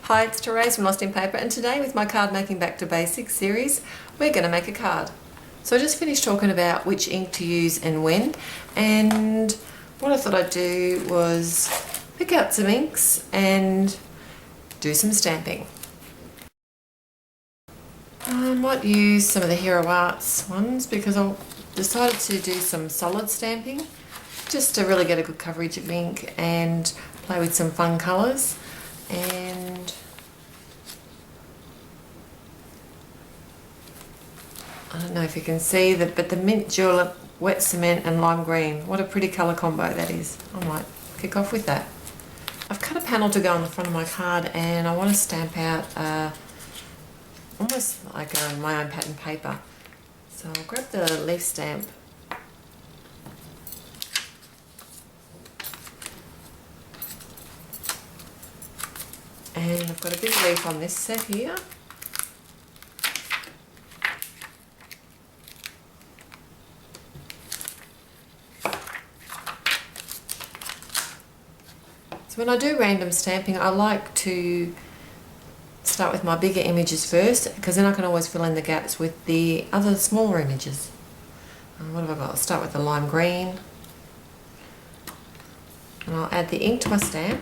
Hi, it's Therese from Lostinpaper, and today with my Card Making Back to Basics series, we're going to make a card. So I just finished talking about which ink to use and when, and what I thought I'd do was pick out some inks and do some stamping. I might use some of the Hero Arts ones because I decided to do some solid stamping just to really get a good coverage of ink and play with some fun colours. And I don't know if you can see that, but the mint julep, wet cement and lime green, what a pretty colour combo that is. I might kick off with that. I've cut a panel to go on the front of my card and I want to stamp out almost like my own pattern paper. So I'll grab the leaf stamp and I've got a big leaf on this set here. So when I do random stamping, I like to start with my bigger images first, because then I can always fill in the gaps with the other smaller images. What have I got? I'll start with the lime green and I'll add the ink to my stamp.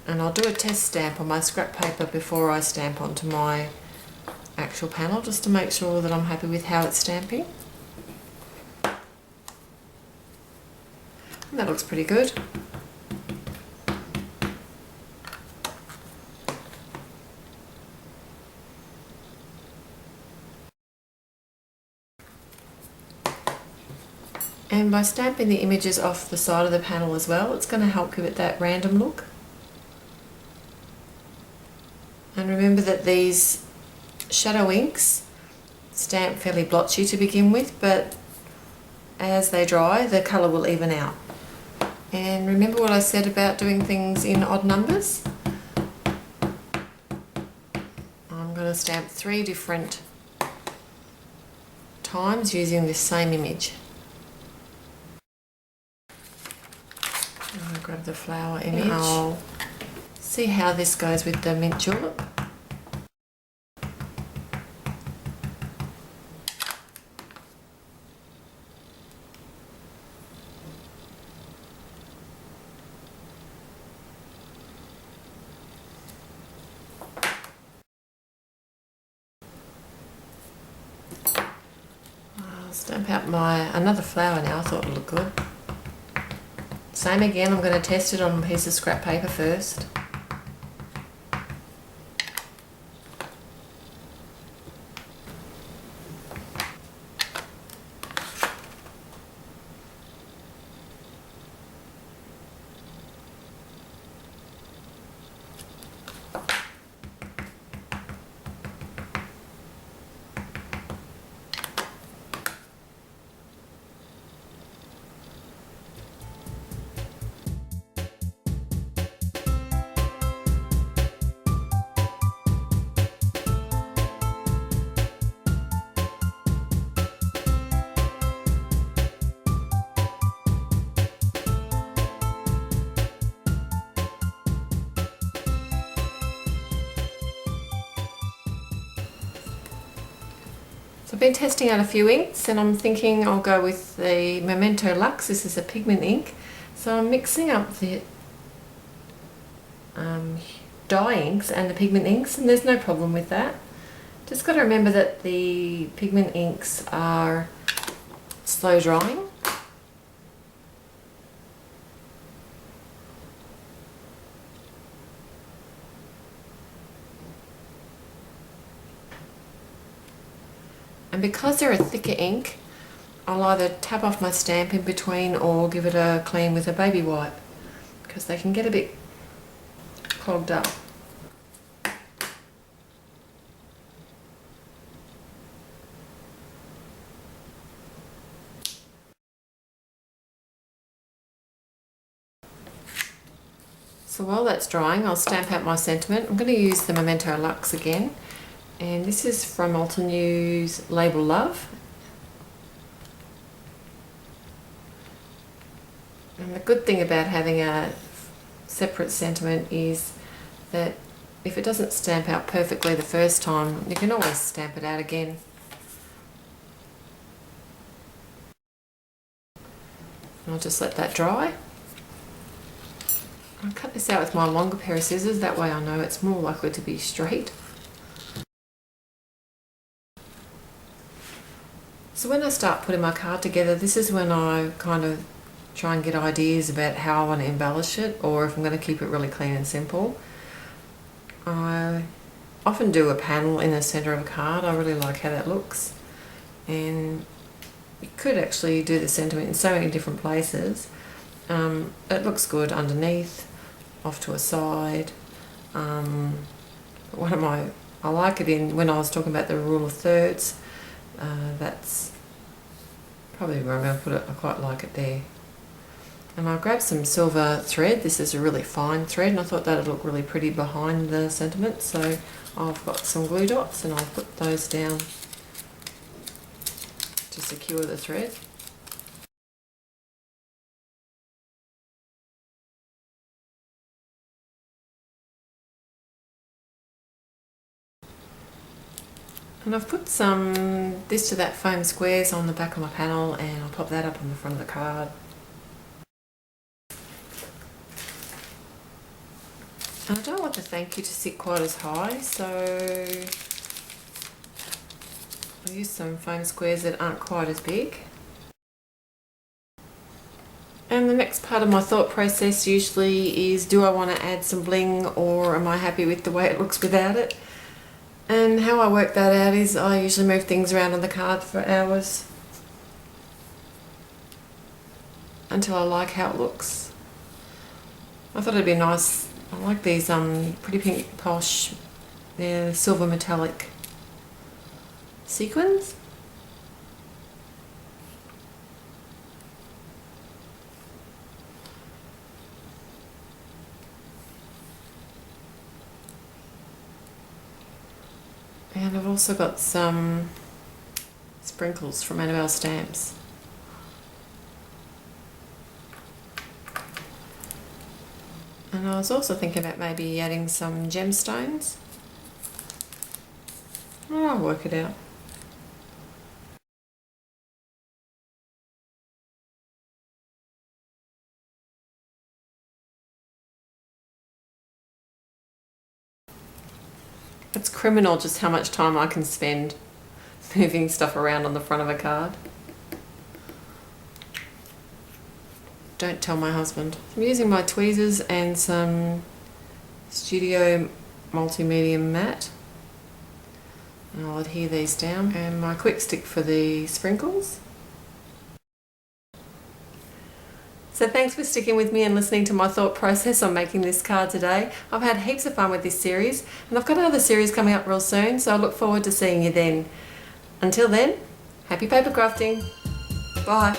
And I'll do a test stamp on my scrap paper before I stamp onto my actual panel, just to make sure that I'm happy with how it's stamping. And that looks pretty good. And by stamping the images off the side of the panel as well, it's going to help give it that random look. And remember that these shadow inks stamp fairly blotchy to begin with, but as they dry, the colour will even out. And remember what I said about doing things in odd numbers? I'm going to stamp 3 different times using this same image. I'm going to grab the flower image. I'll see how this goes with the mint julep. I'll stamp out another flower now. I thought it would look good. Same again, I'm going to test it on a piece of scrap paper first. I've been testing out a few inks and I'm thinking I'll go with the Memento Luxe. This is a pigment ink. So I'm mixing up the dye inks and the pigment inks, and there's no problem with that. Just got to remember that the pigment inks are slow drying. And because they're a thicker ink, I'll either tap off my stamp in between or give it a clean with a baby wipe, because they can get a bit clogged up. So while that's drying, I'll stamp out my sentiment. I'm going to use the Memento Luxe again. And this is from Altenew's Label Love. And the good thing about having a separate sentiment is that if it doesn't stamp out perfectly the first time, you can always stamp it out again. I'll just let that dry. I'll cut this out with my longer pair of scissors, that way I know it's more likely to be straight. So when I start putting my card together, this is when I kind of try and get ideas about how I want to embellish it, or if I'm going to keep it really clean and simple. I often do a panel in the centre of a card. I really like how that looks, and you could actually do the sentiment in so many different places. It looks good underneath, off to a side. I like it in, when I was talking about the rule of thirds, that's probably where I'm going to put it. I quite like it there. And I grabbed some silver thread. This is a really fine thread, and I thought that would look really pretty behind the sentiment. So I've got some glue dots, and I'll put those down to secure the thread. And I've put some this to that foam squares on the back of my panel, and I'll pop that up on the front of the card. And I don't want the thank you to sit quite as high, so I'll use some foam squares that aren't quite as big. And the next part of my thought process usually is, do I want to add some bling, or am I happy with the way it looks without it? And how I work that out is I usually move things around on the card for hours until I like how it looks. I thought it'd be nice. I like these pretty pink posh, they're silver metallic sequins. And I've also got some sprinkles from Annabelle Stamps. And I was also thinking about maybe adding some gemstones. I'll work it out. It's criminal just how much time I can spend moving stuff around on the front of a card. Don't tell my husband. I'm using my tweezers and some Studio Multi-Medium Matte. And I'll adhere these down. And my quick stick for the sprinkles. So thanks for sticking with me and listening to my thought process on making this card today. I've had heaps of fun with this series, and I've got another series coming up real soon, so I look forward to seeing you then. Until then, happy paper crafting. Bye.